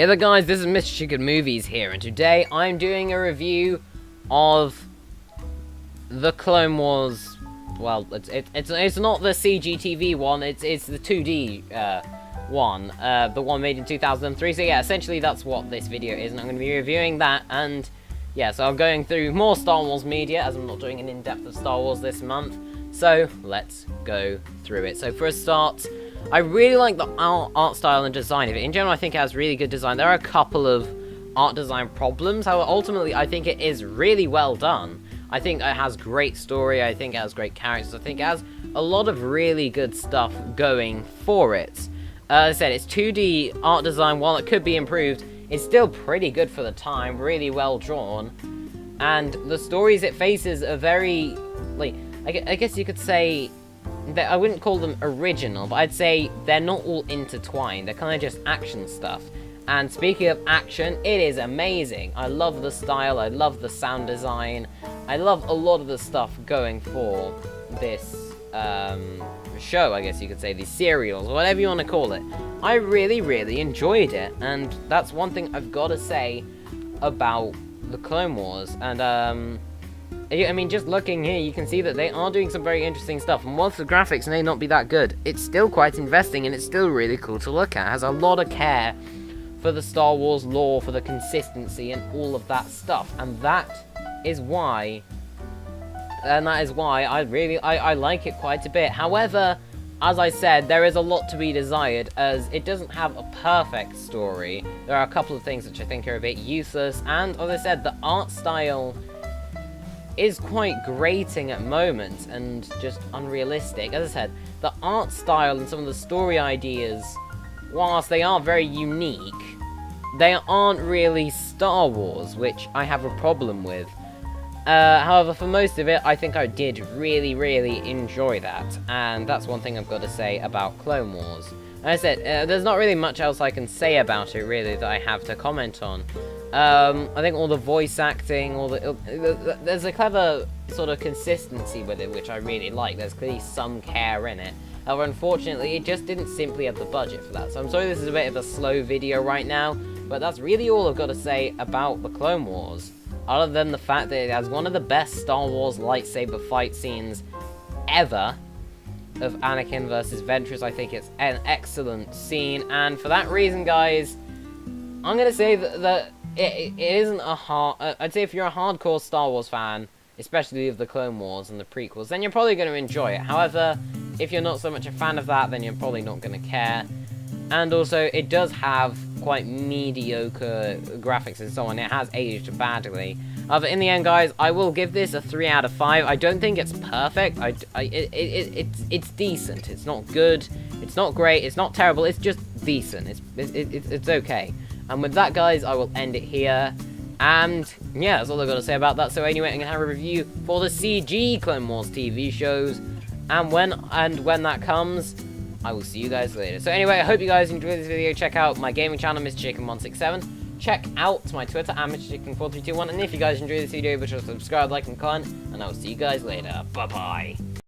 Hey there guys, this is Mr. Chicken Movies here, and today I'm doing a review of the Clone Wars. Well, it's not the CGTV one, it's the 2D one, the one made in 2003. So yeah, essentially that's what this video is, and I'm going to be reviewing that. And yeah, so I'm going through more Star Wars media, as I'm not doing an in-depth of Star Wars this month. So let's go through it. So for a start, I really like the art style and design of it. In general, I think it has really good design. There are a couple of art design problems. However, ultimately, I think it is really well done. I think it has great story. I think it has great characters. I think it has a lot of really good stuff going for it. As I said, it's 2D art design. While it could be improved, it's still pretty good for the time. Really well drawn. And the stories it faces are very, like, I guess you could say, I wouldn't call them original, but I'd say they're not all intertwined. They're kind of just action stuff. And speaking of action, it is amazing. I love the style, I love the sound design, I love a lot of the stuff going for this show, I guess you could say, these serials, or whatever you want to call it. I really, really enjoyed it, and that's one thing I've got to say about the Clone Wars. And I mean, just looking here, you can see that they are doing some very interesting stuff. And whilst the graphics may not be that good, it's still quite investing, and it's still really cool to look at. It has a lot of care for the Star Wars lore, for the consistency, and all of that stuff. And that is why I like it quite a bit. However, as I said, there is a lot to be desired, as it doesn't have a perfect story. There are a couple of things which I think are a bit useless, and as I said, the art style is quite grating at moments and just unrealistic. As I said, the art style and some of the story ideas, whilst they are very unique, they aren't really Star Wars, which I have a problem with. However, for most of it, I think I did really, really enjoy that, and that's one thing I've got to say about Clone Wars. As I said, there's not really much else I can say about it, really, that I have to comment on. I think all the voice acting, there's a clever sort of consistency with it, which I really like. There's clearly some care in it. However, unfortunately, it just didn't simply have the budget for that. So I'm sorry this is a bit of a slow video right now, but that's really all I've got to say about the Clone Wars. Other than the fact that it has one of the best Star Wars lightsaber fight scenes ever, of Anakin versus Ventress. I think it's an excellent scene, and for that reason, guys, I'm gonna say that it isn't a I'd say if you're a hardcore Star Wars fan, especially of the Clone Wars and the prequels, then you're probably going to enjoy it. However, if you're not so much a fan of that, then you're probably not going to care. And also, it does have quite mediocre graphics and so on. It has aged badly. However, in the end, guys, I will give this a 3 out of 5. I don't think it's perfect. It's decent. It's not good. It's not great. It's not terrible. It's just decent. It's okay. And with that, guys, I will end it here. And yeah, that's all I've got to say about that. So anyway, I'm gonna have a review for the CG Clone Wars TV shows, and when that comes, I will see you guys later. So anyway, I hope you guys enjoyed this video. Check out my gaming channel, Mr. Chicken167. Check out my Twitter, MrChicken4321. And if you guys enjoyed this video, be sure to subscribe, like, and comment. And I will see you guys later. Bye-bye.